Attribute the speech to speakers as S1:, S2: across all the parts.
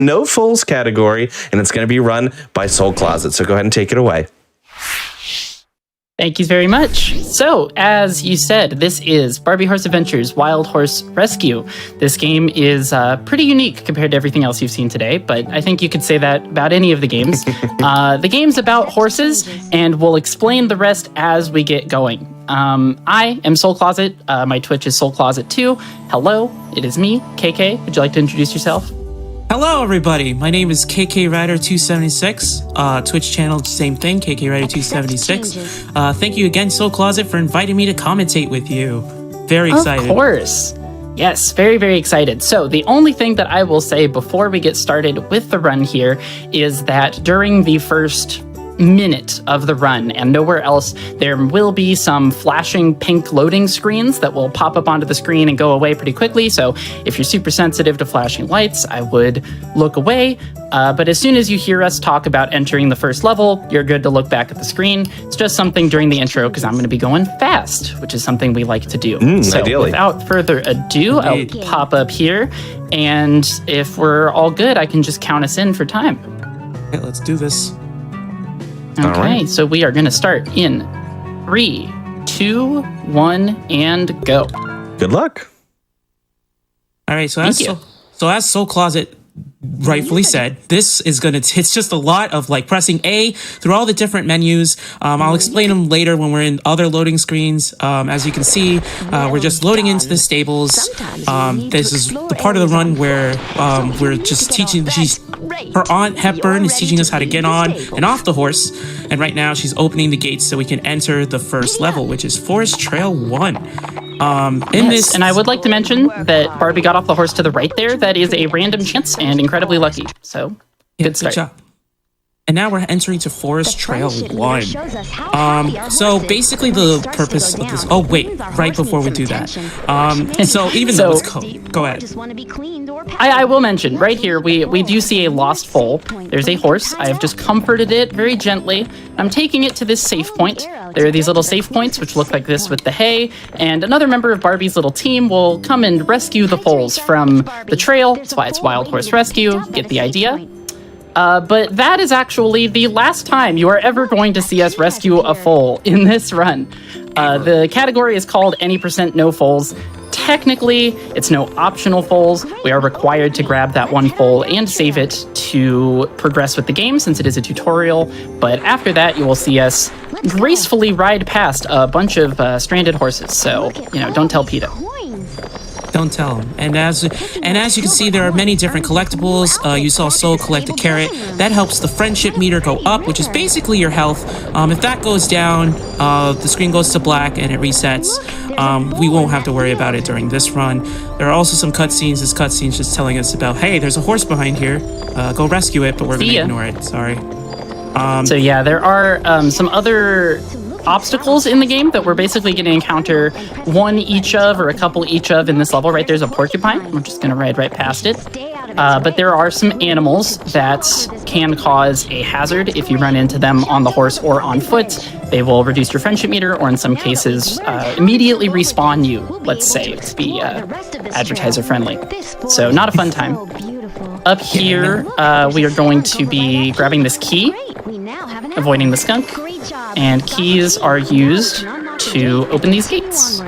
S1: no Foals category, and it's going to be run by Soul Closet. So go ahead and take it away.
S2: Thank you very much. So, as you said, this is Barbie Horse Adventures Wild Horse Rescue. This game is pretty unique compared to everything else you've seen today, but I think you could say that about any of the games. The game's about horses, and we'll explain the rest as we get going. I am Soul Closet. My Twitch is Soul Closet 2. Hello, it is me, KK. Would you like to introduce yourself?
S3: Hello, everybody. My name is KK Rider 276. Twitch channel, same thing, KK Rider 276. Thank you again, Soul Closet, for inviting me to commentate with you. Very excited.
S2: Of course. Yes, very, very excited. So the only thing that I will say before we get started with the run here is that during the first minute of the run and nowhere else, there will be some flashing pink loading screens that will pop up onto the screen and go away pretty quickly. So if you're super sensitive to flashing lights, I would look away. But as soon as you hear us talk about entering the first level, you're good to look back at the screen. It's just something during the intro because I'm going to be going fast, which is something we like to do. So
S1: ideally.
S2: Without further ado,
S3: Indeed.
S2: I'll pop up here. And if we're all good, I can just count us in for time.
S3: Okay, let's do this.
S2: Okay,
S1: right.
S2: so we are going to start in 3, 2, 1, and go.
S1: Good luck.
S3: All right, so
S2: Thank you.
S3: as Soul Closet rightfully said, this is it's just a lot of like pressing A through all the different menus. I'll explain them later when we're in other loading screens. As you can see, we're just loading into the stables. This is the part of the run where we're just teaching, her aunt Hepburn is teaching us how to get on and off the horse. And right now she's opening the gates so we can enter the first level, which is Forest Trail 1.
S2: Yes, and I would like to mention that Barbie got off the horse to the right there. That is a random chance and incredibly lucky. So, good start.
S3: Job. And now we're entering to Forest Trail 1. So basically the purpose of this... Oh, wait. Right before we do that. So even though it's code... Go ahead.
S2: I will mention, right here, we do see a lost foal. There's a horse. I have just comforted it very gently. I'm taking it to this safe point. There are these little safe points, which look like this with the hay. And another member of Barbie's little team will come and rescue the foals from the trail. That's why it's Wild Horse Rescue. Get the idea? But that is actually the last time you are ever going to see us rescue a foal in this run. The category is called any % no foals. Technically, it's no optional foals. We are required to grab that one foal and save it to progress with the game since it is a tutorial. But after that, you will see us gracefully ride past a bunch of stranded horses. So, don't tell PETA.
S3: Don't tell him. And as you can see, there are many different collectibles. You saw Soul collect a carrot. That helps the friendship meter go up, which is basically your health. If that goes down, the screen goes to black and it resets. We won't have to worry about it during this run. There are also some cutscenes. This cutscene's just telling us about, hey, there's a horse behind here. Go rescue it, but we're going to ignore it. Sorry.
S2: So yeah, there are some other obstacles in the game that we're basically going to encounter one each of or a couple each of in this level. Right there's a porcupine. We're just going to ride right past it. But there are some animals that can cause a hazard if you run into them on the horse or on foot. They will reduce your friendship meter or in some cases immediately respawn you, let's say, to be advertiser friendly. So not a fun time. Up here, we are going to be grabbing this key, avoiding the skunk, and keys are used to open these gates.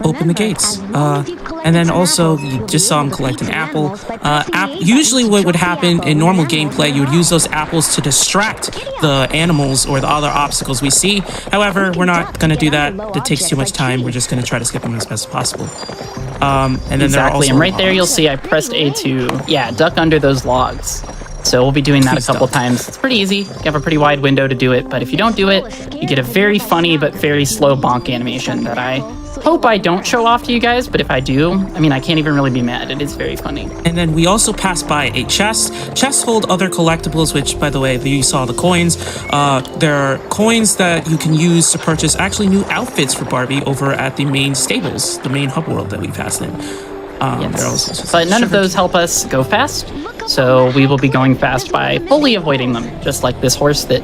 S3: Open the gates. And then also, you just saw him collect an apple. Usually what would happen in normal gameplay, you would use those apples to distract the animals or the other obstacles we see. However, we're not going to do that. It takes too much time. We're just going to try to skip them as best as possible. And then
S2: exactly,
S3: there are also
S2: and right there you'll see I pressed A to, duck under those logs. So we'll be doing that a couple times. It's pretty easy. You have a pretty wide window to do it, but if you don't do it, you get a very funny but very slow bonk animation that I hope I don't show off to you guys, but if I do, I can't even really be mad. It is very funny.
S3: And then we also pass by a chest. Chests hold other collectibles, which, by the way, you saw the coins. There are coins that you can use to purchase actually new outfits for Barbie over at the main stables, the main hub world that we passed in.
S2: Yes. But none of those help us go fast, so we will be going fast by fully avoiding them, just like this horse that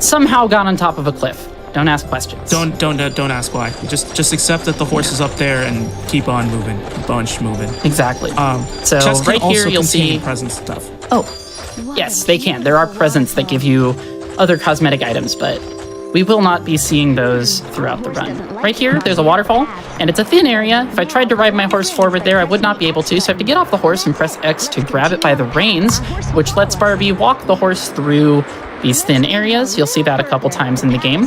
S2: somehow got on top of a cliff. Don't ask questions.
S3: Don't ask why. Just accept that the horse is up there and keep on moving. Keep on moving.
S2: Exactly. So
S3: chest
S2: right
S3: can
S2: here
S3: also
S2: you'll see
S3: present stuff.
S2: Oh, yes, they can. There are presents that give you other cosmetic items, but we will not be seeing those throughout the run. Right here, there's a waterfall, and it's a thin area. If I tried to ride my horse forward there, I would not be able to, so I have to get off the horse and press X to grab it by the reins, which lets Barbie walk the horse through these thin areas. You'll see that a couple times in the game.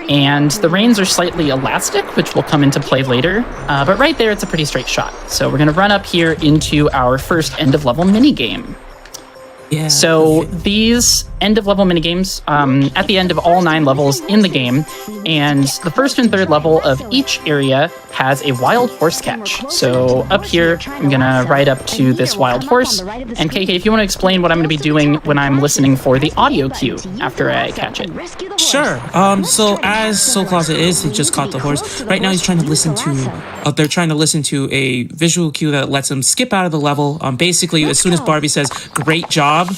S2: And the reins are slightly elastic, which will come into play later. But right there, it's a pretty straight shot. So we're going to run up here into our first end-of-level minigame.
S3: Yeah.
S2: So these end-of-level minigames at the end of all 9 levels in the game, and the first and third level of each area has a wild horse catch. So up here, I'm gonna ride up to this wild horse, and KK, if you want to explain what I'm gonna be doing when I'm listening for the audio cue after I catch it.
S3: Sure. So as Soul Closet is, he just caught the horse. Right now he's trying to listen to, they're trying to listen to a visual cue that lets him skip out of the level. Basically, as soon as Barbie says, "Great job,"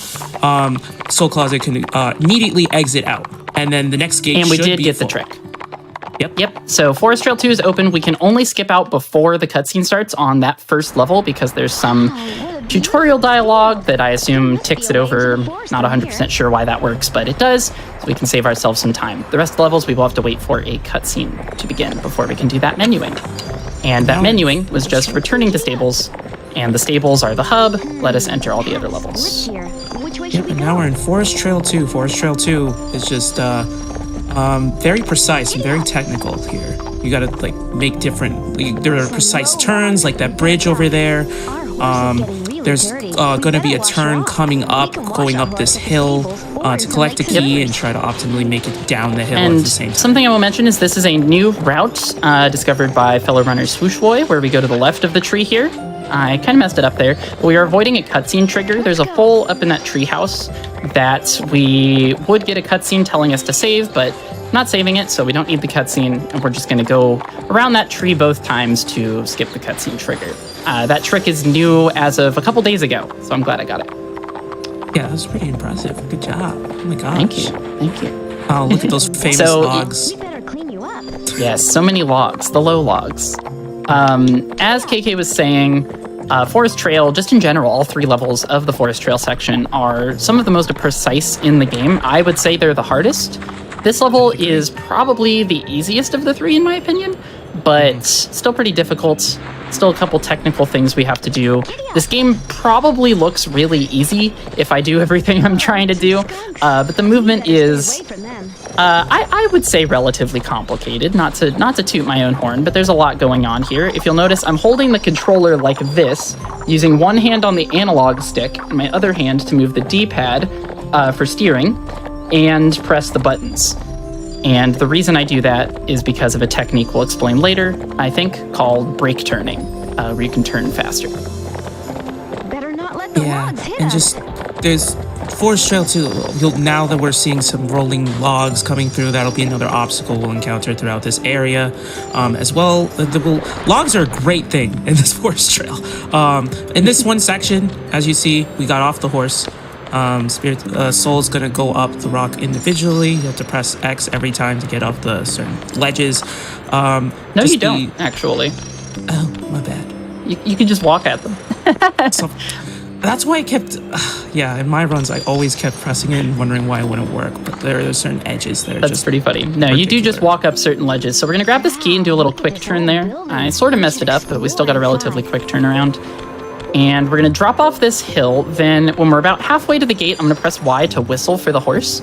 S3: Soul Closet can immediately exit out. And then the next gate
S2: and we
S3: should
S2: did
S3: be
S2: get
S3: full.
S2: the trick.
S3: Yep.
S2: So Forest Trail 2 is open. We can only skip out before the cutscene starts on that first level because there's some tutorial dialogue that I assume ticks it over. Not 100% sure why that works, but it does. So we can save ourselves some time. The rest of the levels, we will have to wait for a cutscene to begin before we can do that menuing. And that menuing was just returning to stables. And the stables are the hub. Let us enter all the other levels.
S3: Yep, and now we're in Forest Trail 2. Forest Trail 2 is just very precise and very technical here. You gotta like make different, there are precise turns, like that bridge over there. There's gonna be a turn coming up, going up this hill to collect a key and try to optimally make it down the hill at the same time.
S2: Something I will mention is this is a new route discovered by fellow runner Swooshboy, where we go to the left of the tree here. I kind of messed it up there, but we are avoiding a cutscene trigger. There's a foal up in that tree house that we would get a cutscene telling us to save, but not saving it, so we don't need the cutscene, and we're just going to go around that tree both times to skip the cutscene trigger. That trick is new as of a couple days ago, so I'm glad I got it.
S3: Yeah, that was pretty impressive. Good job. Oh my gosh.
S2: Thank you.
S3: Oh, look at those famous logs.
S2: Yes, so many logs, the low logs. As KK was saying, Forest Trail, just in general, all 3 levels of the Forest Trail section are some of the most precise in the game. I would say they're the hardest. This level is probably the easiest of the 3, in my opinion, but still pretty difficult. Still a couple technical things we have to do. This game probably looks really easy if I do everything I'm trying to do, but the movement is, I would say, relatively complicated. Not to toot my own horn, but there's a lot going on here. If you'll notice, I'm holding the controller like this, using one hand on the analog stick and my other hand to move the D-pad for steering, and press the buttons. And the reason I do that is because of a technique we'll explain later, I think, called brake turning, where you can turn faster.
S4: Better not let the logs hit
S3: and
S4: us.
S3: just, there's Forest Trail 2, now that we're seeing some rolling logs coming through, that'll be another obstacle we'll encounter throughout this area. As well, logs are a great thing in this Forest Trail. In this one section, as you see, we got off the horse. Soul's gonna go up the rock individually. You have to press X every time to get up the certain ledges.
S2: No, you don't, actually.
S3: Oh, my bad.
S2: You can just walk at them.
S3: So, that's why I kept, in my runs, I always kept pressing it and wondering why it wouldn't work. But there are certain edges that are
S2: That's
S3: just
S2: pretty funny. No, you do just walk up certain ledges. So we're gonna grab this key and do a little quick turn there. I sort of messed it up, but we still got a relatively quick turnaround. And we're going to drop off this hill. Then when we're about halfway to the gate, I'm going to press Y to whistle for the horse.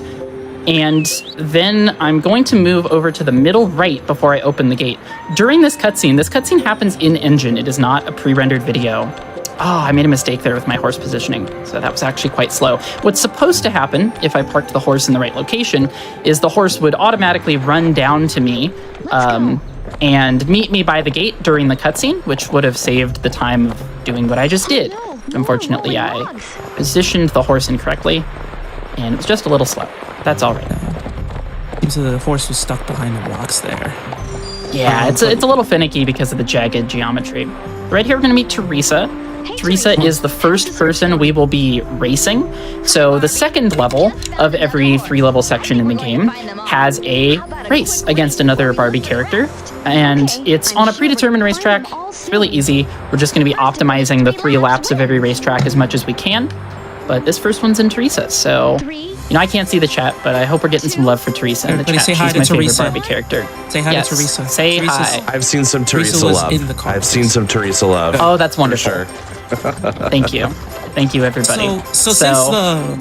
S2: And then I'm going to move over to the middle right before I open the gate. During this cutscene happens in-engine. It is not a pre-rendered video. Oh, I made a mistake there with my horse positioning. So that was actually quite slow. What's supposed to happen, if I parked the horse in the right location, is the horse would automatically run down to me and meet me by the gate during the cutscene, which would have saved the time of doing what I just did. Unfortunately, I positioned the horse incorrectly, and it was just a little slow. That's all right.
S3: Seems the horse was stuck behind the rocks there.
S2: Yeah, it's a little finicky because of the jagged geometry. Right here, we're going to meet Teresa. Teresa is the first person we will be racing. So the second level of every 3-level section in the game has a race against another Barbie character. And it's on a predetermined racetrack. It's really easy. We're just going to be optimizing the 3 laps of every racetrack as much as we can. but this first one's in Teresa. So, I can't see the chat, but I hope we're getting some love for Teresa in the
S3: Everybody
S2: chat.
S3: say hi
S2: She's
S3: to
S2: my favorite
S3: Teresa.
S2: Barbie character.
S3: Say hi
S2: Yes,
S3: to Teresa.
S2: say
S3: Teresa's-
S2: hi.
S1: I've seen some Teresa
S3: was
S1: love.
S3: in the comments.
S1: I've seen some Teresa love.
S2: Oh, that's wonderful.
S1: For sure.
S2: Thank you. Thank you, everybody.
S3: So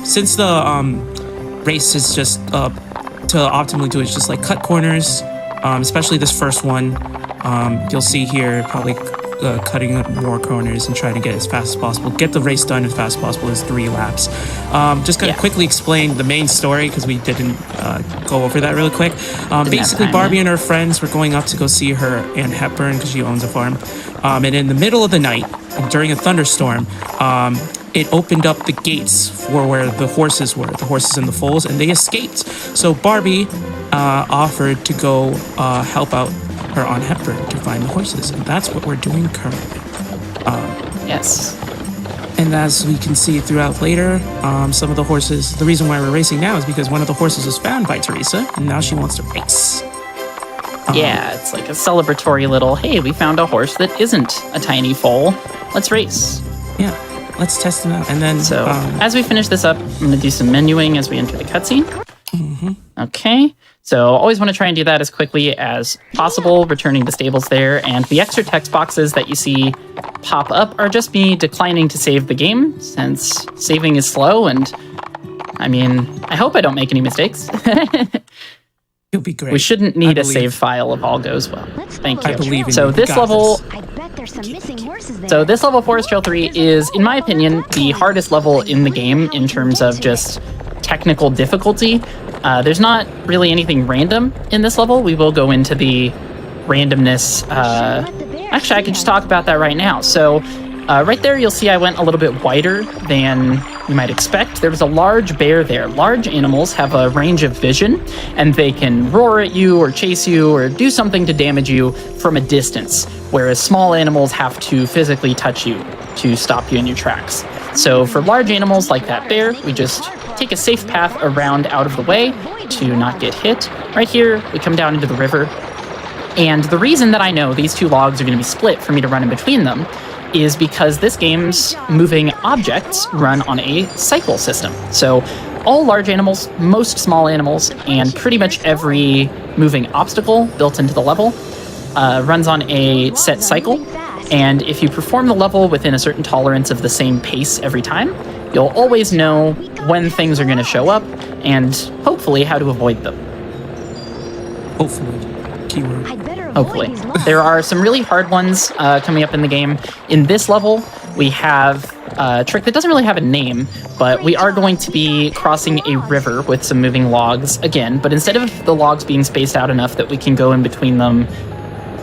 S3: since the race is just to optimally do it, it's just like cut corners, especially this first one. You'll see here probably cutting up more corners and trying to get as fast as possible. Get the race done as fast as possible is 3 laps. Just gonna quickly explain the main story because we didn't go over that really quick. Basically,
S2: time,
S3: Barbie and her friends were going up to go see her Aunt Hepburn because she owns a farm. And in the middle of the night, during a thunderstorm, it opened up the gates for where the horses were, the horses and the foals, and they escaped. So Barbie offered to go help out her Aunt Hepburn to find the horses, and that's what we're doing currently.
S2: Yes.
S3: And as we can see throughout later, some of the horses, the reason why we're racing now is because one of the horses was found by Teresa, and now she wants to race.
S2: Yeah, it's like a celebratory little, hey, we found a horse that isn't a tiny foal. Let's race.
S3: Yeah, let's test them out. And then,
S2: So, as we finish this up, I'm going to do some menuing as we enter the cutscene. Okay, so always want to try and do that as quickly as possible, returning the stables there. And the extra text boxes that you see pop up are just me declining to save the game, since saving is slow. And I mean, I hope I don't make any mistakes.
S3: you'll be great.
S2: We shouldn't need
S3: I
S2: a
S3: believe.
S2: save file if all goes well. Thank you.
S3: I believe in
S2: So
S3: you.
S2: this
S3: You got
S2: level,
S3: this.
S4: I bet there's some missing horses there.
S2: so this level, Forest Trail 3, is, in my opinion, the hardest level in the game in terms of just technical difficulty. There's not really anything random in this level. We will go into the randomness. Actually, I could just talk about that right now. So right there, you'll see I went a little bit wider than you might expect. There was a large bear there. Large animals have a range of vision, and they can roar at you or chase you or do something to damage you from a distance, whereas small animals have to physically touch you to stop you in your tracks. So for large animals like that bear, we just take a safe path around out of the way to not get hit. Right here, we come down into the river. And the reason that I know these two logs are going to be split for me to run in between them is because this game's moving objects run on a cycle system. So all large animals, most small animals, and pretty much every moving obstacle built into the level runs on a set cycle. And if you perform the level within a certain tolerance of the same pace every time, you'll always know when things are going to show up and hopefully how to avoid them.
S3: Hopefully. Keyword.
S4: I'd better avoid
S2: Hopefully.
S4: these logs.
S2: There are some really hard ones coming up in the game. In this level, we have a trick that doesn't really have a name, but we are going to be crossing a river with some moving logs again. But instead of the logs being spaced out enough that we can go in between them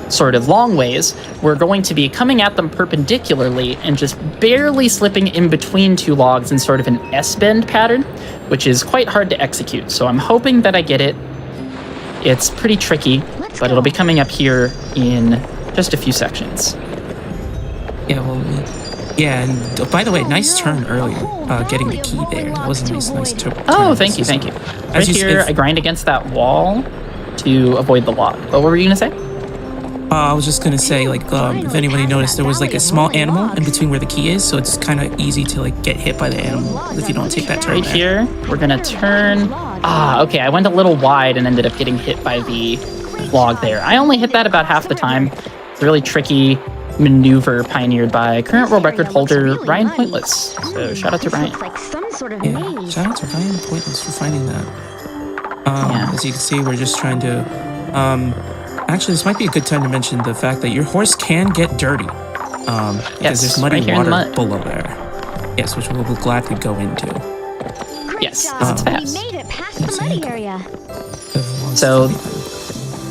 S2: sort of long ways, we're going to be coming at them perpendicularly and just barely slipping in between two logs in sort of an S-bend pattern, which is quite hard to execute. So I'm hoping that I get it. It's pretty tricky, but it'll be coming up here in just a few sections.
S3: Yeah, well, yeah, and by the way, nice turn earlier, getting the key there. That was a nice turn.
S2: Oh, thank you, thank you. Right here, I grind against that wall to avoid the log. What were you going to say?
S3: I was just gonna say, like, if anybody noticed, there was like a small animal in between where the key is, so it's kind of easy to like get hit by the animal if you don't take that turn.
S2: Right here, we're gonna turn. Okay, I went a little wide and ended up getting hit by the log there. I only hit that about half the time. It's a really tricky maneuver pioneered by current world record holder Ryan Pointless. So shout out to Ryan.
S4: Like some sort of
S3: Yeah,
S4: maze.
S3: shout out to Ryan Pointless for finding that.
S2: Yeah.
S3: As you can see, we're just trying to. Actually, this might be a good time to mention the fact that your horse can get dirty. Because
S2: Yes,
S3: there's muddy
S2: right here in the
S3: water
S2: mud.
S3: below there. Yes, which we'll gladly go into.
S2: Yes,
S4: Great
S2: because it's
S4: job.
S2: fast.
S4: We made it past the muddy area.
S2: So,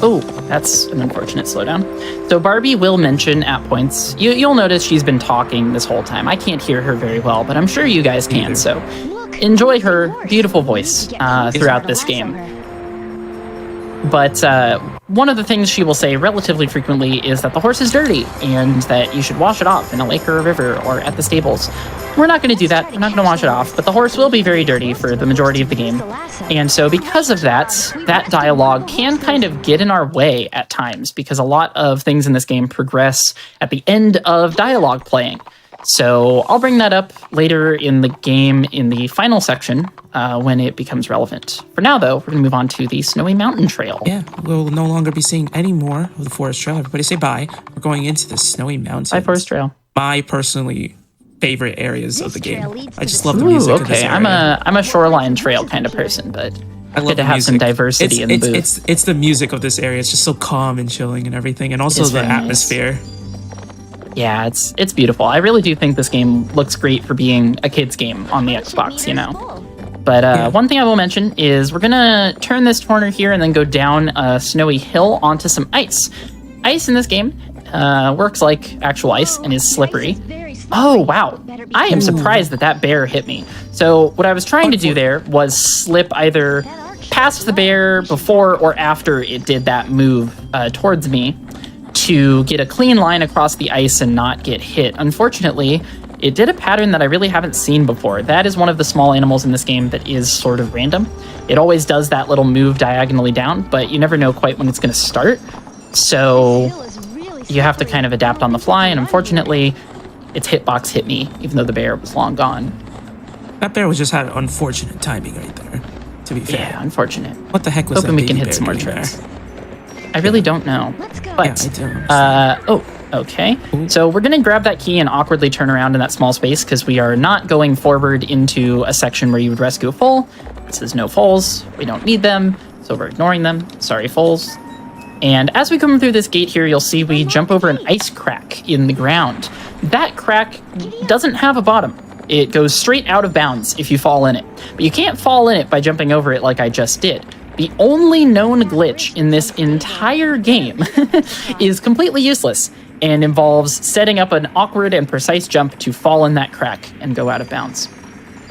S2: oh, that's an unfortunate slowdown. So Barbie will mention at points, you'll notice she's been talking this whole time. I can't hear her very well, but I'm sure you guys can. So enjoy her beautiful voice throughout this game. But one of the things she will say relatively frequently is that the horse is dirty and that you should wash it off in a lake or a river or at the stables. We're not going to do that. We're not going to wash it off, but the horse will be very dirty for the majority of the game. And so because of that, that dialogue can kind of get in our way at times because a lot of things in this game progress at the end of dialogue playing. So I'll bring that up later in the game in the final section when it becomes relevant. For now, though, we're going to move on to the Snowy Mountain Trail.
S3: Yeah, we'll no longer be seeing any more of the Forest Trail. Everybody say bye. We're going into the Snowy Mountains.
S2: Bye, Forest Trail.
S3: My personally favorite areas of the game.
S4: trail leads
S3: I
S4: to
S3: just
S4: the
S3: love the
S2: Ooh,
S3: music of this
S2: okay.
S3: area.
S2: I'm a Shoreline Trail kind of person, but
S3: I love
S2: good to
S3: the
S2: have some
S3: music.
S2: diversity in the booth.
S3: It's the music of this area. It's just so calm and chilling and everything, and also
S2: It's
S3: the
S2: very nice.
S3: atmosphere.
S2: Yeah, it's beautiful. I really do think this game looks great for being a kid's game on the Xbox, you know. But one thing I will mention is we're gonna turn this corner here and then go down a snowy hill onto some ice. Ice in this game works like actual ice and is slippery. Oh, wow. I am surprised that that bear hit me. So what I was trying to do there was slip either past the bear before or after it did that move towards me to get a clean line across the ice and not get hit. Unfortunately, it did a pattern that I really haven't seen before. That is one of the small animals in this game that is sort of random. It always does that little move diagonally down, but you never know quite when it's going to start. So you have to kind of adapt on the fly, and unfortunately, its hitbox hit me, even though the bear was long gone.
S3: That bear was just had unfortunate timing right there. To be fair,
S2: Yeah, unfortunate.
S3: what the heck was
S2: Hoping
S3: that
S2: we can
S3: baby
S2: hit some more
S3: bear doing
S2: tricks.
S3: there?
S2: I really don't know.
S4: Let's go.
S2: But,
S3: Yeah, I do.
S2: okay. So we're going to grab that key and awkwardly turn around in that small space because we are not going forward into a section where you would rescue a foal. It says no foals. We don't need them, so we're ignoring them. Sorry, foals. And as we come through this gate here, you'll see we jump over an ice crack in the ground. That crack doesn't have a bottom. It goes straight out of bounds if you fall in it. But you can't fall in it by jumping over it like I just did. The only known glitch in this entire game is completely useless and involves setting up an awkward and precise jump to fall in that crack and go out of bounds.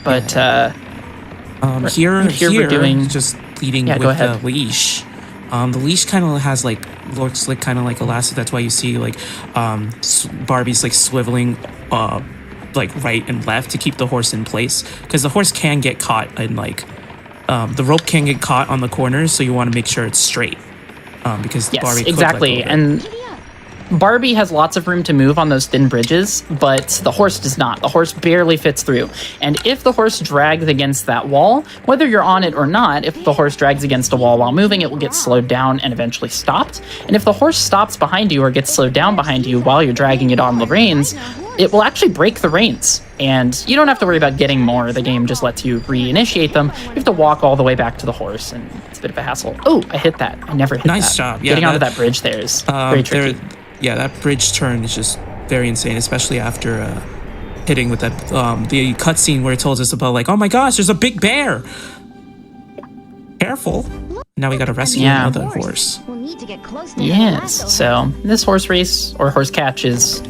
S2: But
S3: Here
S2: we're doing
S3: just leading
S2: Yeah, go
S3: with the
S2: ahead.
S3: leash. The leash kind of has looks like kind of like elastic. That's why you see Barbies like swiveling like right and left to keep the horse in place, because the horse can get caught in the rope can get caught on the corners, so you want to make sure it's straight. Because
S2: yes,
S3: Barbie could
S2: exactly.
S3: let go of it.
S2: And Barbie has lots of room to move on those thin bridges, but the horse does not. The horse barely fits through. And if the horse drags against that wall, whether you're on it or not, if the horse drags against a wall while moving, it will get slowed down and eventually stopped. And if the horse stops behind you or gets slowed down behind you while you're dragging it on the reins, it will actually break the reins. And you don't have to worry about getting more. The game just lets you reinitiate them. You have to walk all the way back to the horse, and it's a bit of a hassle. Oh, I hit that. I never hit that.
S3: Nice job. Yeah,
S2: Getting onto
S3: that-
S2: that bridge there is very tricky.
S3: Yeah, that bridge turn is just very insane, especially after hitting with that the cutscene where it tells us about oh my gosh, there's a big bear. Careful. Now we gotta rescue
S2: Yeah.
S3: another horse.
S4: We'll need to get close to
S2: Yes, so this horse race or horse catch is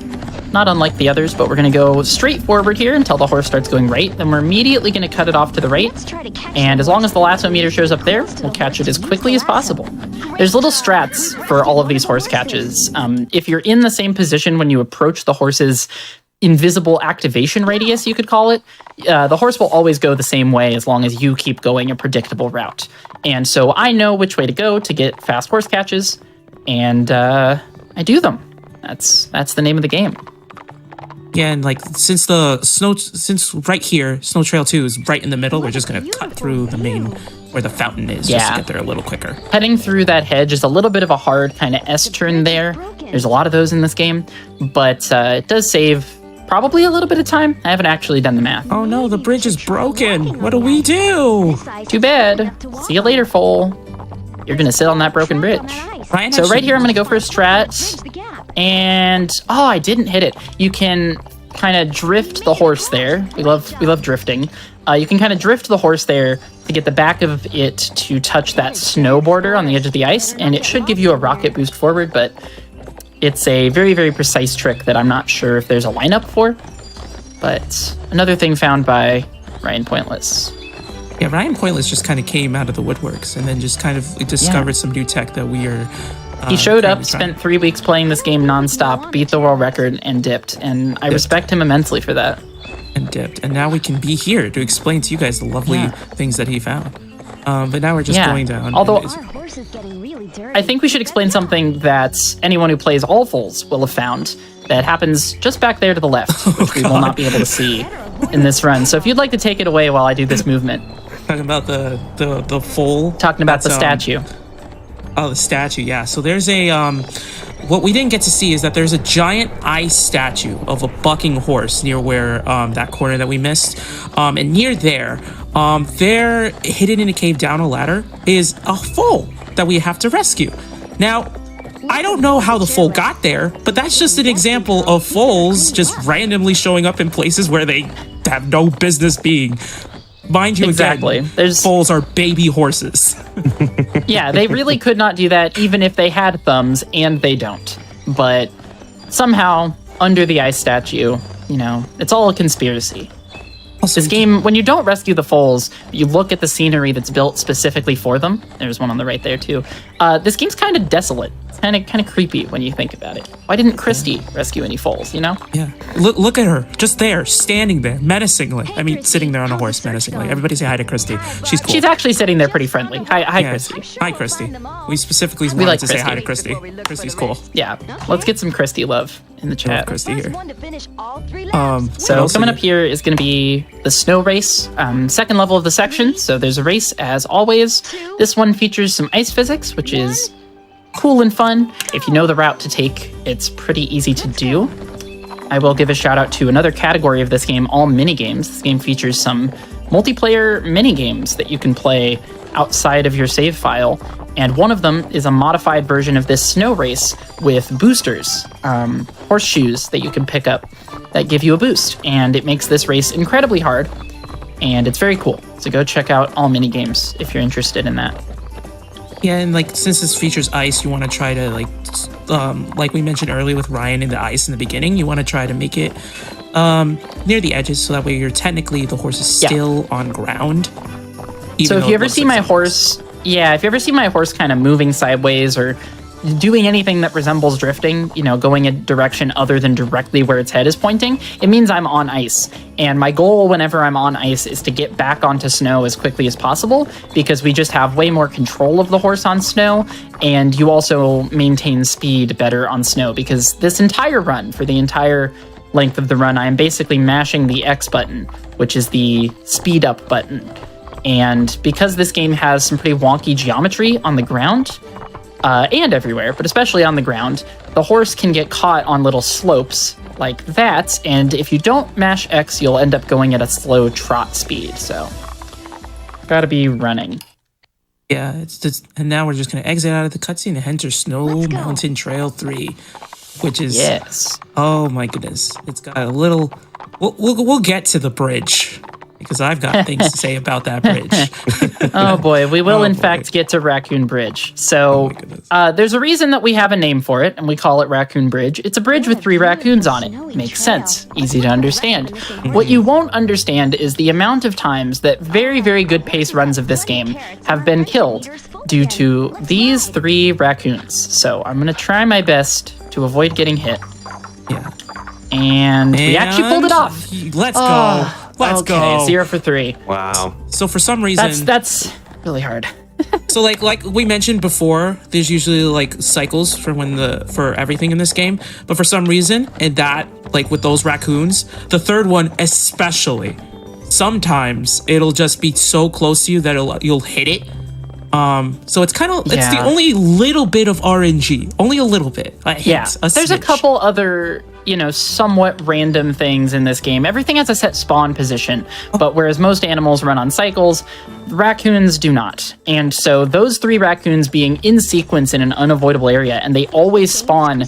S2: not unlike the others, but we're going to go straight forward here until the horse starts going right. Then we're immediately going to cut it off to the right.
S4: Let's try to catch
S2: And
S4: the
S2: as long
S4: horse.
S2: as the lasso meter shows up there, we'll catch it as quickly as possible. There's little strats for all of these horse catches. If you're in the same position when you approach the horse's invisible activation radius, you could call it, the horse will always go the same way as long as you keep going a predictable route. And so I know which way to go to get fast horse catches, and I do them. That's the name of the game.
S3: Yeah, and since right here, Snow Trail 2 is right in the middle, we're just gonna cut through the main where the fountain is just to
S2: Yeah.
S3: get there a little quicker.
S2: Heading through that hedge is a little bit of a hard kind of S-turn there. There's a lot of those in this game, but it does save probably a little bit of time. I haven't actually done the math.
S3: Oh no, the bridge is broken. What do we do?
S2: Too bad. See you later, foal. You're going to sit on that broken bridge.
S3: Ryan
S2: So right
S3: actually-
S2: here, I'm going to go for a strat. And, oh, I didn't hit it. You can kind of drift the horse there. We love drifting. You can kind of drift the horse there to get the back of it to touch that snow border on the edge of the ice, and it should give you a rocket boost forward, but it's a very, very precise trick that I'm not sure if there's a lineup for. But another thing found by Ryan Pointless.
S3: Yeah, Ryan Pointless just kind of came out of the woodworks and then just kind of discovered some new tech that we are.
S2: He showed up,
S3: currently
S2: spent 3 weeks playing this game nonstop, beat the world record, and dipped. And I respect him immensely for that.
S3: and dipped, and now we can be here to explain to you guys the lovely
S2: Yeah.
S3: things that he found. But now we're just going down.
S2: Although
S3: and
S4: Our horse is getting really dirty.
S2: I think we should explain something that anyone who plays all Foals will have found that happens just back there to the left, which we will not be able to see in this run. So if you'd like to take it away while I do this movement.
S3: talking about the foal.
S2: Talking about the statue.
S3: Oh, the statue, yeah. So there's a what we didn't get to see is that there's a giant ice statue of a bucking horse near where that corner that we missed. And near there, hidden in a cave down a ladder, is a foal that we have to rescue. Now, I don't know how the foal got there, but that's just an example of foals just randomly showing up in places where they have no business being. Mind you,
S2: exactly.
S3: Again, foals are baby horses.
S2: Yeah, they really could not do that even if they had thumbs, and they don't. But somehow, under the ice statue, it's all a conspiracy.
S3: Also,
S2: This game, when you don't rescue the foals, you look at the scenery that's built specifically for them. There's one on the right there too. This game's kind of desolate. It's kind of creepy when you think about it. Why didn't Christy rescue any foals?
S3: Yeah. Look at her, just there, standing there, menacingly. I mean, sitting there on a horse, menacingly. Everybody say hi to Christy. She's cool.
S2: She's actually sitting there pretty friendly. Hi, Christy.
S3: Hi, Christy. We specifically wanted
S2: like
S3: to say hi to
S2: Christy.
S3: Christy. Christy's cool.
S2: Yeah, let's get some Christy love in the chat.
S3: Christy here.
S2: So coming up here is going to be the snow race, second level of the section. So there's a race as always. This one features some ice physics, which is cool and fun. If you know the route to take, it's pretty easy to do. I will give a shout out to another category of this game, all minigames. This game features some multiplayer minigames that you can play outside of your save file. And one of them is a modified version of this snow race with boosters, horseshoes that you can pick up that give you a boost. And it makes this race incredibly hard, and it's very cool. So go check out all minigames if you're interested in that.
S3: Yeah, and since this features ice, you want to try to like we mentioned earlier with Ryan in the ice in the beginning, you want to try to make it near the edges so that way the horse is still on ground.
S2: So if you ever see my horse, if you ever see my horse kind of moving sideways or doing anything that resembles drifting, going a direction other than directly where its head is pointing, it means I'm on ice. And my goal whenever I'm on ice is to get back onto snow as quickly as possible, because we just have way more control of the horse on snow, and you also maintain speed better on snow, because this entire run, for the entire length of the run, I am basically mashing the X button, which is the speed up button. And because this game has some pretty wonky geometry on the ground, and everywhere, but especially on the ground, the horse can get caught on little slopes like that, and if you don't mash X, you'll end up going at a slow trot speed, so gotta be running.
S3: Yeah, and now we're just gonna exit out of the cutscene and enter Snow Mountain Trail 3, which is...
S2: Yes.
S3: Oh my goodness. It's got a little... We'll get to the bridge, because I've got things to say about that bridge.
S2: Oh boy, we will in fact get to Raccoon Bridge. So there's a reason that we have a name for it, and we call it Raccoon Bridge. It's a bridge with 3 raccoons on it. Makes sense. Easy to understand. What you won't understand is the amount of times that very, very good pace runs of this game have been killed due to these 3 raccoons. So I'm going to try my best to avoid getting hit.
S3: Yeah.
S2: And we actually pulled it off.
S3: Let's go. Let's go.
S2: 0 for 3.
S1: Wow.
S3: So for some reason...
S2: That's really hard.
S3: So like we mentioned before, there's usually cycles for everything in this game. But for some reason, and that with those raccoons, the third one especially, sometimes it'll just be so close to you that you'll hit it. So it's it's the only little bit of RNG, only a little bit. There's
S2: a couple other somewhat random things in this game. Everything has a set spawn position, but whereas most animals run on cycles, raccoons do not. And so those 3 raccoons being in sequence in an unavoidable area, and they always spawn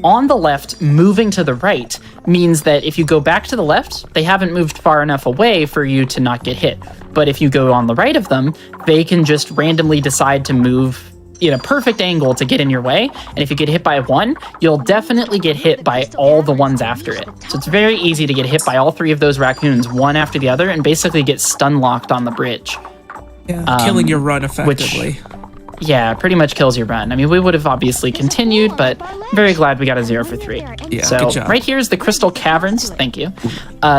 S2: on the left, moving to the right, means that if you go back to the left, they haven't moved far enough away for you to not get hit. But if you go on the right of them, they can just randomly decide to move in a perfect angle to get in your way. And if you get hit by one, you'll definitely get hit by all the ones after it. So it's very easy to get hit by all 3 of those raccoons, one after the other, and basically get stun locked on the bridge.
S3: Yeah, killing your run effectively.
S2: yeah, pretty much kills your run. I mean, we would have obviously continued, but I'm very glad we got a 0 for 3.
S3: Yeah,
S2: so
S3: good job.
S2: right here is the Crystal Caverns. Thank you.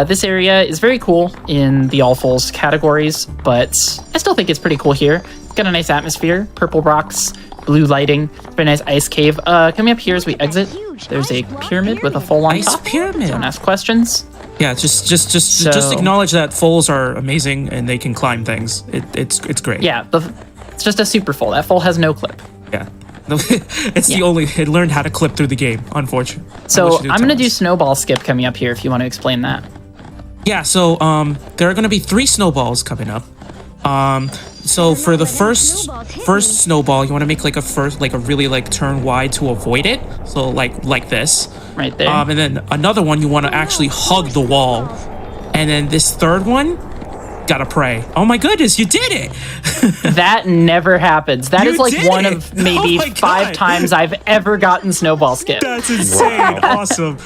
S2: This area is very cool in the All Foals categories, but I still think it's pretty cool here. It's got a nice atmosphere, purple rocks, blue lighting, very nice ice cave. Coming up here as we exit, there's a pyramid with a foal on
S3: Ice
S2: top.
S3: pyramid.
S2: Don't ask questions.
S3: Yeah, just acknowledge that foals are amazing and they can climb things. It's great.
S2: Yeah, it's just a super foal. That foal has no clip.
S3: Yeah. It's the only it learned how to clip through the game, unfortunately.
S2: So I'm gonna do snowball skip coming up here if you want to explain that.
S3: Yeah, so there are gonna be 3 snowballs coming up. So for the first snowball, you want to make like a really turn wide to avoid it. So like this.
S2: Right there.
S3: And then another one you want to actually hug the wall. And then this third one, gotta pray. Oh my goodness, you did it!
S2: That never happens. That
S3: You
S2: is like
S3: did
S2: one
S3: it!
S2: of maybe
S3: Oh my
S2: 5
S3: God.
S2: times I've ever gotten snowball skip.
S3: That's insane. Awesome.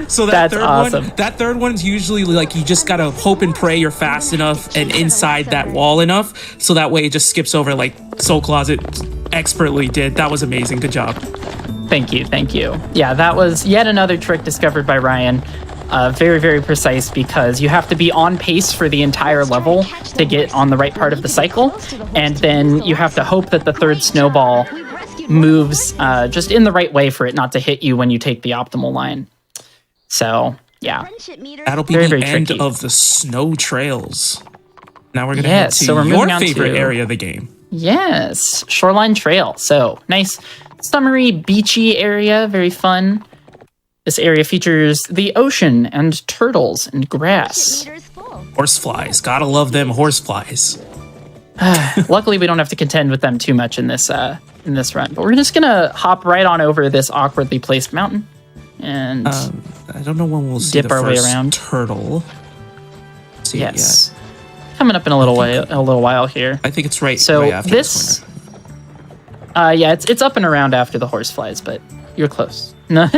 S3: So
S2: That's awesome.
S3: That third one's usually like you just gotta hope and pray you're fast enough and inside that wall enough, so that way it just skips over like Soul Closet expertly did. That was amazing. Good job.
S2: Thank you, thank you. Yeah, that was yet another trick discovered by Ryan. Very, very precise because you have to be on pace for the entire level to get on the right part of the cycle, and then you have to hope that the third snowball moves just in the right way for it not to hit you when you take the optimal line. So, yeah.
S3: That'll be
S2: Very,
S3: the
S2: very
S3: end
S2: tricky.
S3: of the snow trails. Now we're gonna head to
S2: so we're
S3: your
S2: moving on
S3: favorite
S2: to-
S3: area of the game.
S2: Yes, Shoreline Trail. So, nice, summery, beachy area, very fun. This area features the ocean and turtles and grass.
S3: Horseflies. Gotta love them horseflies.
S2: Luckily, we don't have to contend with them too much in this run. But we're just gonna hop right on over this awkwardly placed mountain and
S3: I don't know when we'll see
S2: Dip
S3: the
S2: our way
S3: first
S2: around.
S3: turtle. See it
S2: yes, coming up in a little while here.
S3: yet. I think it's right.
S2: So
S3: right after
S2: this,
S3: corner.
S2: yeah, it's up and around after the horse flies, but you're close. No.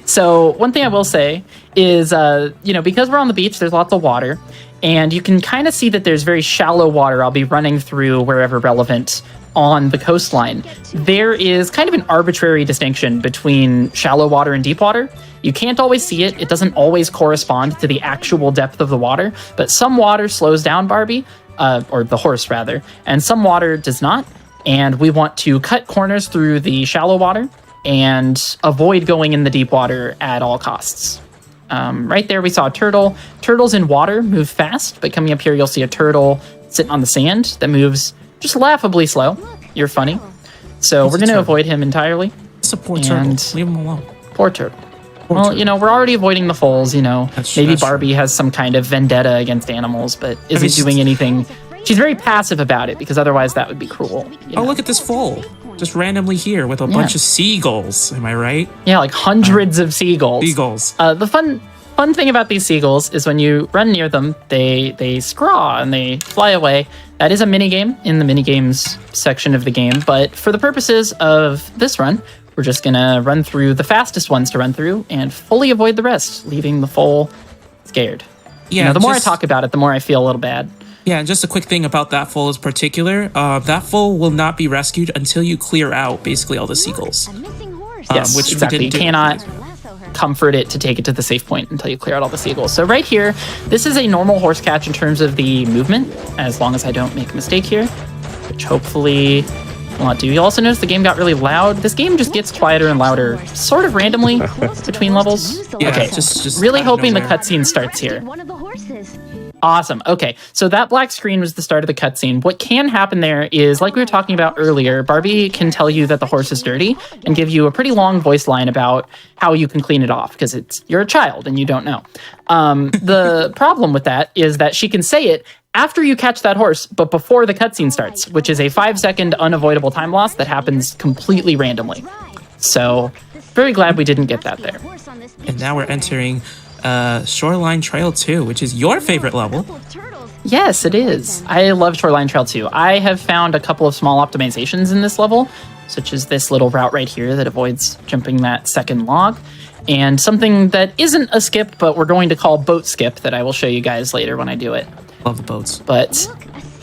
S2: So one thing I will say is, because we're on the beach, there's lots of water, and you can kind of see that there's very shallow water. I'll be running through wherever relevant on the coastline. There is kind of an arbitrary distinction between shallow water and deep water. You can't always see it. It doesn't always correspond to the actual depth of the water, but some water slows down Barbie, or the horse rather, and some water does not. And we want to cut corners through the shallow water and avoid going in the deep water at all costs. Right there, we saw a turtle. Turtles in water move fast, but coming up here, you'll see a turtle sitting on the sand that moves just laughably slow. You're funny. So we're going to
S3: turtle.
S2: avoid him entirely.
S3: It's a poor turtle.
S2: and-
S3: Leave him alone.
S2: Poor turtle. Well, we're already avoiding the foals,
S3: That's
S2: Maybe
S3: true.
S2: Barbie has some kind of vendetta against animals, but isn't
S3: she's-
S2: doing anything. She's very passive about it because otherwise that would be cruel.
S3: Oh, look at this foal. Just randomly here with a bunch of seagulls. Am I right?
S2: Yeah, like hundreds of seagulls.
S3: Seagulls.
S2: The fun thing about these seagulls is when you run near them, they scraw and they fly away. That is a minigame in the minigames section of the game, but for the purposes of this run, we're just gonna run through the fastest ones to run through and fully avoid the rest, leaving the foal scared.
S3: Yeah.
S2: The more I
S3: just-
S2: talk about it, the more I feel a little bad.
S3: Yeah, and just a quick thing about that foal in particular. That foal will not be rescued until you clear out basically all the seagulls.
S2: Yes,
S3: which we
S2: exactly. You
S3: didn't do.
S2: cannot comfort it to take it to the safe point until you clear out all the seagulls. So right here, this is a normal horse catch in terms of the movement, as long as I don't make a mistake here, which hopefully will not do. You'll also notice the game got really loud. This game just gets quieter and louder, sort of randomly between levels.
S3: Yeah,
S2: Okay,
S3: just
S2: really
S3: out of
S2: hoping the
S3: nowhere.
S2: cutscene starts here.
S4: One of the horses.
S2: Awesome. Okay, so that black screen was the start of the cutscene. What can happen there is, like we were talking about earlier, Barbie can tell you that the horse is dirty and give you a pretty long voice line about how you can clean it off because you're a child and you don't know. The problem with that is that she can say it after you catch that horse, but before the cutscene starts, which is a 5-second unavoidable time loss that happens completely randomly. So, very glad we didn't get that there.
S3: And now we're entering Shoreline Trail 2, which is your favorite level.
S2: Yes, it is. I love Shoreline Trail 2. I have found a couple of small optimizations in this level, such as this little route right here that avoids jumping that second log, and something that isn't a skip, but we're going to call boat skip that I will show you guys later when I do it.
S3: Love the boats.
S2: But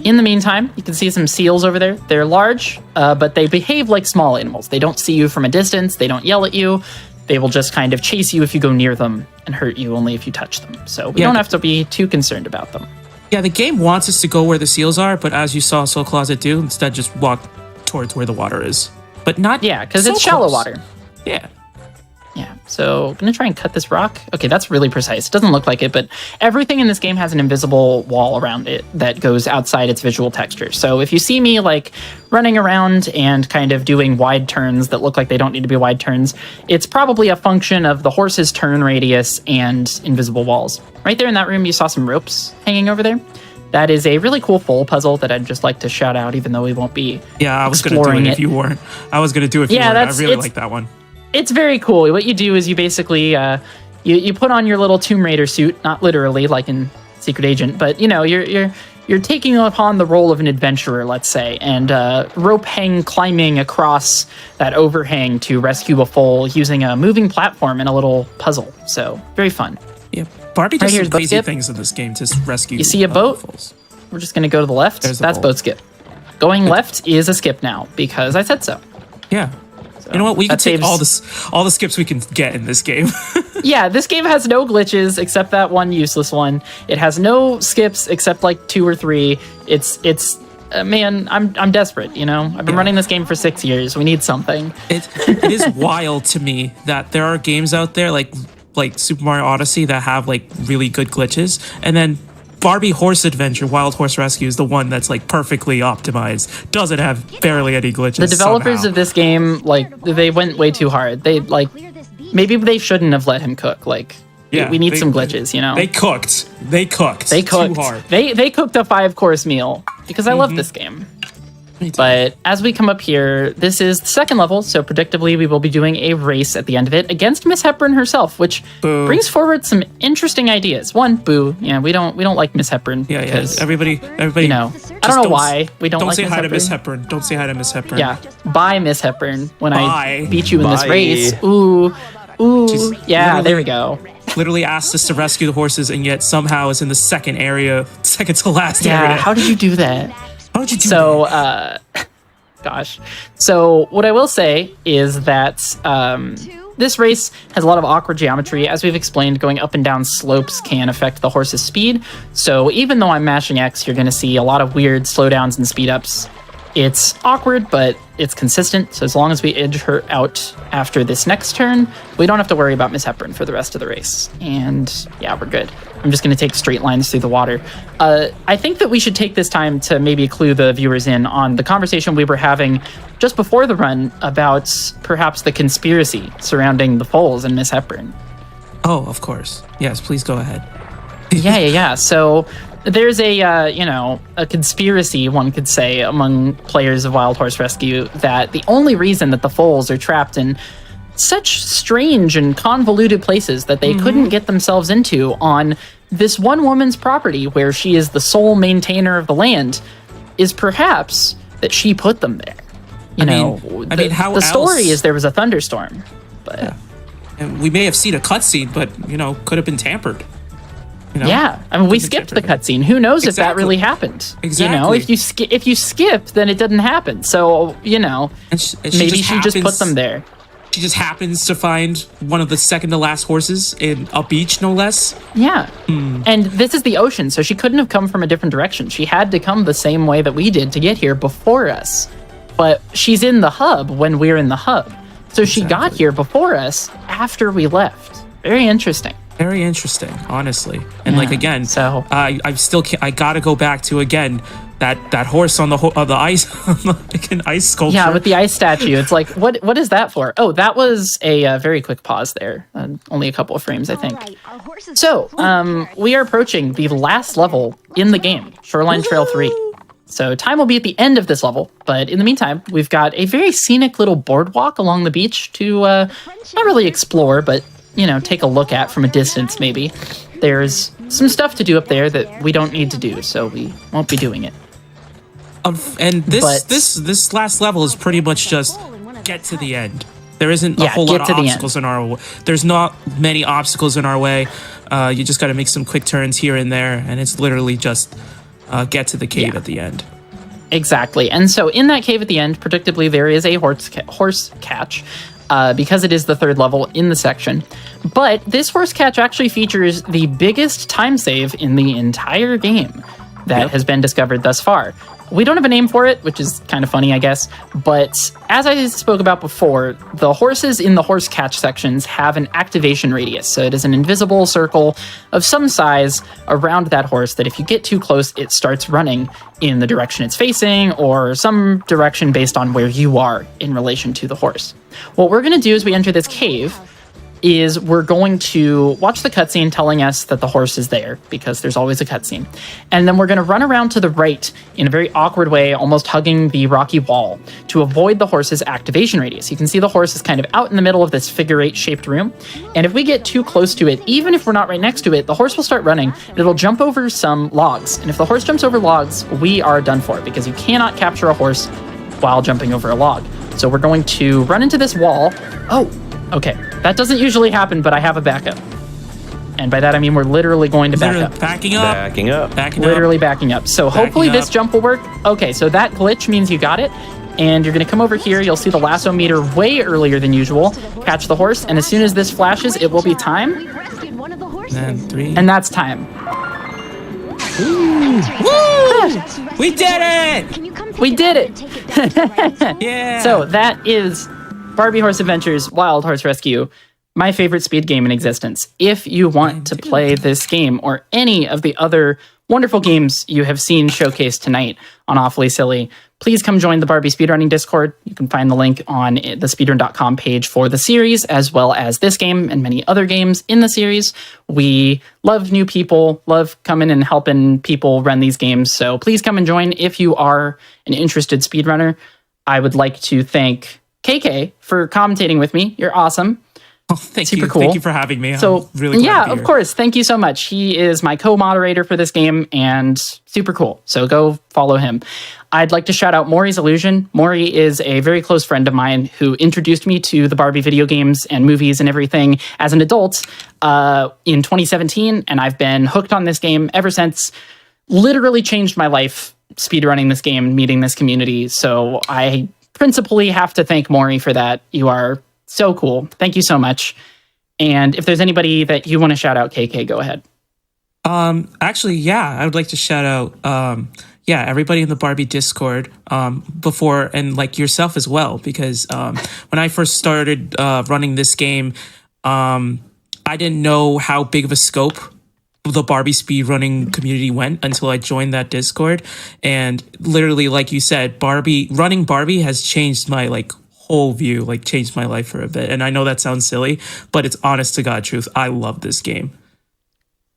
S2: In the meantime, you can see some seals over there. They're large, but they behave like small animals. They don't see you from a distance. They don't yell at you. They will just kind of chase you if you go near them and hurt you only if you touch them. So we don't have to be too concerned about them.
S3: Yeah, the game wants us to go where the seals are, but as you saw Soul Closet do, instead just walk towards where the water is. But not
S2: because
S3: so
S2: it's shallow
S3: close.
S2: water.
S3: Yeah.
S2: Yeah, so I'm going to try and cut this rock. Okay, that's really precise. It doesn't look like it, but everything in this game has an invisible wall around it that goes outside its visual texture. So if you see me like running around and kind of doing wide turns that look like they don't need to be wide turns, it's probably a function of the horse's turn radius and invisible walls. Right there in that room, you saw some ropes hanging over there. That is a really cool foal puzzle that I'd just like to shout out, even though we won't be
S3: I was going to do it if you weren't. I was going to do it if you weren't. I really like that one.
S2: It's very cool. What you do is you basically you put on your little Tomb Raider suit, not literally like in Secret Agent, but you're taking upon the role of an adventurer, let's say, and rope climbing across that overhang to rescue a foal using a moving platform and a little puzzle. So very fun.
S3: Yeah, Barbie does some crazy
S2: skip.
S3: things in this game to rescue.
S2: You see a boat?
S3: Foals.
S2: We're just gonna go to the left. That's boat skip. Going left is a skip now because I said so.
S3: Yeah. You know what? We can take
S2: saves-
S3: all the skips we can get in this game.
S2: Yeah, this game has no glitches except that one useless one. It has no skips except like 2 or 3. It's man, I'm desperate, I've been running this game for 6 years. We need something.
S3: It is wild to me that there are games out there like Super Mario Odyssey that have like really good glitches, and then Barbie Horse Adventure Wild Horse Rescue is the one that's like perfectly optimized. Doesn't have barely any glitches.
S2: The developers
S3: somehow.
S2: of this game, they went way too hard. They maybe they shouldn't have let him cook. We need some glitches,
S3: They cooked. They cooked too hard.
S2: They cooked a 5-course meal because I love this game. But as we come up here, this is the second level, so predictably we will be doing a race at the end of it against Miss Hepburn herself, which brings forward some interesting ideas. One, boo, we don't like Miss Hepburn.
S3: Yeah. Everybody.
S2: I don't know why we don't like Miss Hepburn.
S3: Don't say hi to Miss Hepburn. Don't say hi to Miss Hepburn.
S2: Yeah, bye, Miss Hepburn. When I beat you in this
S1: Bye.
S2: race, ooh, there we go.
S3: Literally asked us to rescue the horses, and yet somehow is in the second to last
S2: Yeah,
S3: area.
S2: how did you do that?
S3: How did you do that?
S2: Gosh. So what I will say is that this race has a lot of awkward geometry. As we've explained, going up and down slopes can affect the horse's speed. So even though I'm mashing X, you're going to see a lot of weird slowdowns and speed ups. It's awkward, but it's consistent. So as long as we edge her out after this next turn, we don't have to worry about Miss Hepburn for the rest of the race. And yeah, we're good. I'm just going to take straight lines through the water. I think that we should take this time to maybe clue the viewers in on the conversation we were having just before the run about perhaps the conspiracy surrounding the Foals and Miss Hepburn.
S3: Oh, of course. Yes, please go ahead.
S2: Yeah. So there's a conspiracy, one could say, among players of Wild Horse Rescue that the only reason that the foals are trapped in such strange and convoluted places that they couldn't get themselves into on this one woman's property where she is the sole maintainer of the land is perhaps that she put them there. The story is there was a thunderstorm, but
S3: yeah. And we may have seen a cutscene, but could have been tampered.
S2: Yeah, I mean, we skipped the cutscene. Who knows if that really happened?
S3: Exactly.
S2: If you skip, then it didn't happen. So
S3: and
S2: maybe she just put them there.
S3: She just happens to find one of the second to last horses in a beach, no less.
S2: Yeah, and this is the ocean, so she couldn't have come from a different direction. She had to come the same way that we did to get here before us. But she's in the hub when we're in the hub, so she got here before us after we left. Very interesting.
S3: Very interesting, honestly. And again,
S2: so
S3: I gotta go back to again that horse on the ice, like an ice sculpture.
S2: Yeah, with the ice statue. It's like, what is that for? Oh, that was a very quick pause there. Only a couple of frames, I think. So we are approaching the last level in the game, Shoreline Trail 3. So time will be at the end of this level, but in the meantime, we've got a very scenic little boardwalk along the beach to not really explore, but take a look at from a distance, maybe. There's some stuff to do up there that we don't need to do, so we won't be doing it.
S3: And this last level is pretty much just get to the end. There isn't a whole lot of obstacles in our way. There's not many obstacles in our way. You just got to make some quick turns here and there, and it's literally just get to the cave
S2: Yeah.
S3: at the end.
S2: Exactly. And so in that cave at the end, predictably, there is a horse catch because it is the third level in the section. But this horse catch actually features the biggest time save in the entire game that has been discovered thus far. We don't have a name for it, which is kind of funny, I guess. But as I spoke about before, the horses in the horse catch sections have an activation radius. So it is an invisible circle of some size around that horse that if you get too close, it starts running in the direction it's facing or some direction based on where you are in relation to the horse. What we're going to do as we enter this cave is we're going to watch the cutscene telling us that the horse is there, because there's always a cutscene. And then we're going to run around to the right in a very awkward way, almost hugging the rocky wall, to avoid the horse's activation radius. You can see the horse is kind of out in the middle of this figure-8 shaped room. And if we get too close to it, even if we're not right next to it, the horse will start running and it'll jump over some logs. And if the horse jumps over logs, we are done for, because you cannot capture a horse while jumping over a log. So we're going to run into this wall. Oh, okay. That doesn't usually happen, but I have a backup. And by that, I mean we're literally going to back up.
S3: Backing up.
S2: Literally backing up. So hopefully this jump will work. Okay, so that glitch means you got it. And you're going to come over here. You'll see the lasso meter way earlier than usual. Catch the horse. And as soon as this flashes, it will be time.
S4: We've rescued one of the horses.
S3: And 3.
S2: And that's time.
S3: Woo! We did it!
S4: Can you come take
S2: We
S4: it
S2: did
S4: out
S2: it.
S4: and take it back to the right?
S3: Yeah.
S2: So that is Barbie Horse Adventures Wild Horse Rescue, my favorite speed game in existence. If you want to play this game or any of the other wonderful games you have seen showcased tonight on Awfully Silly, please come join the Barbie Speedrunning Discord. You can find the link on the speedrun.com page for the series, as well as this game and many other games in the series. We love new people, love coming and helping people run these games. So please come and join if you are an interested speedrunner. I would like to thank KK for commentating with me. You're awesome.
S3: Oh, thank
S2: Super
S3: you.
S2: cool.
S3: Thank you for having me.
S2: So,
S3: I'm really glad to be
S2: of
S3: here.
S2: course. Thank you so much. He is my co-moderator for this game and super cool. So go follow him. I'd like to shout out Maury's Illusion. Maury is a very close friend of mine who introduced me to the Barbie video games and movies and everything as an adult in 2017. And I've been hooked on this game ever since. Literally changed my life speedrunning this game, meeting this community. So I principally have to thank Maury for that. You are so cool. Thank you so much. And if there's anybody that you want to shout out, KK, go ahead.
S3: Actually, yeah, I would like to shout out, everybody in the Barbie Discord before, and like yourself as well, because when I first started running this game, I didn't know how big of a scope the Barbie speedrunning community went until I joined that Discord. And literally, like you said, running Barbie has changed my whole view, changed my life for a bit. And I know that sounds silly, but it's honest to God truth. I love this game.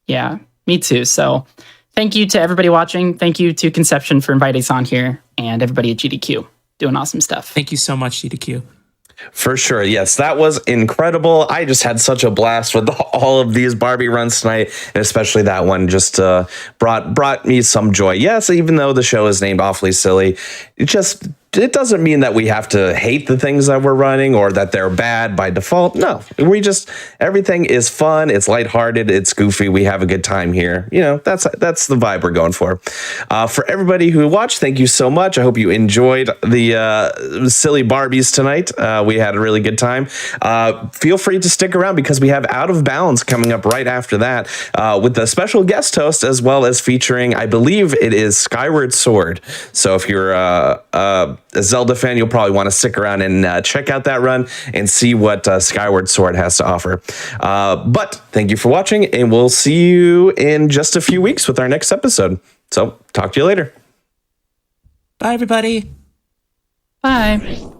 S2: Yeah, me too. So thank you to everybody watching. Thank you to Conception for inviting us on here, and everybody at GDQ doing awesome stuff.
S3: Thank you so much, GDQ.
S1: For sure. Yes, that was incredible. I just had such a blast with all of these Barbie runs tonight, and especially that one just brought me some joy. Yes, even though the show is named Awfully Silly, it doesn't mean that we have to hate the things that we're running or that they're bad by default. No, everything is fun. It's lighthearted. It's goofy. We have a good time here. You know, that's the vibe we're going for. For everybody who watched, thank you so much. I hope you enjoyed the silly Barbies tonight. We had a really good time. Feel free to stick around because we have Out of Bounds coming up right after that with a special guest host, as well as featuring, I believe it is Skyward Sword. So if you're a Zelda fan, you'll probably want to stick around and check out that run and see what Skyward Sword has to offer. But thank you for watching, and we'll see you in just a few weeks with our next episode. So talk to you later.
S3: Bye, everybody.
S2: Bye.